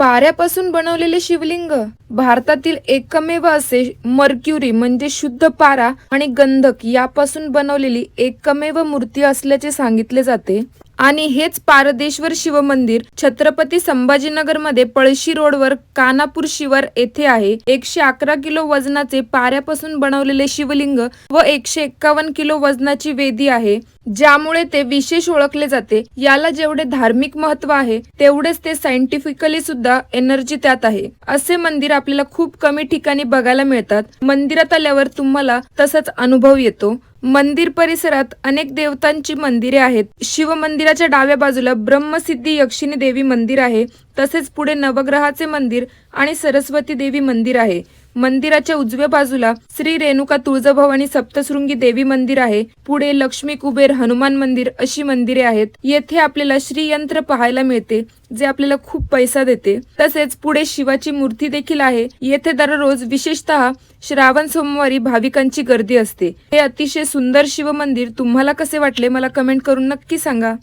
पाऱ्यापासून बनवलेले शिवलिंग भारतातील एकमेव असे मर्क्युरी म्हणजे शुद्ध पारा आणि गंधक यापासून बनवलेली एकमेव मूर्ती असल्याचे सांगितले जाते। आणि हेच पारदेश्वर शिव मंदिर छत्रपती संभाजीनगर मध्ये पळशी रोडवर कानापूर शिवार येथे आहे। 111 किलो वजनाचे पाऱ्यापासून बनवलेले शिवलिंग व 151 किलो वजनाची वेदी आहे, ज्यामुळे ते विशेष ओळखले जाते। याला जेवढे धार्मिक महत्व आहे तेवढेच ते सायंटिफिकली सुद्धा एनर्जी त्यात आहे। असे मंदिर आपल्याला खूप कमी ठिकाणी बघायला मिळतात। मंदिरात आल्यावर तुम्हाला तसाच अनुभव येतो। मंदिर परिसरात अनेक देवतांची मंदिरे आहेत। शिव मंदिराच्या डाव्या बाजूला ब्रह्मसिद्धी यक्षिणी देवी मंदिर आहे, तसेच पुढे नवग्रहाचे मंदिर आणि सरस्वती देवी मंदिर आहे। मंदिराच्या उजव्या बाजूला श्री रेणुका तुळजाभवानी सप्तशृंगी देवी मंदिर आहे। पुढे लक्ष्मी कुबेर हनुमान मंदिर अशी मंदिरे आहेत। येथे आपल्याला श्रीयंत्र पाहायला मिळते, जे आपल्याला खूप पैसा देते। तसेच पुढे शिवाची मूर्ती देखील आहे। येथे दररोज विशेषतः श्रावण सोमवारी भाविकांची गर्दी असते। हे अतिशय सुंदर शिव मंदिर तुम्हाला कसे वाटले मला कमेंट करून नक्की सांगा।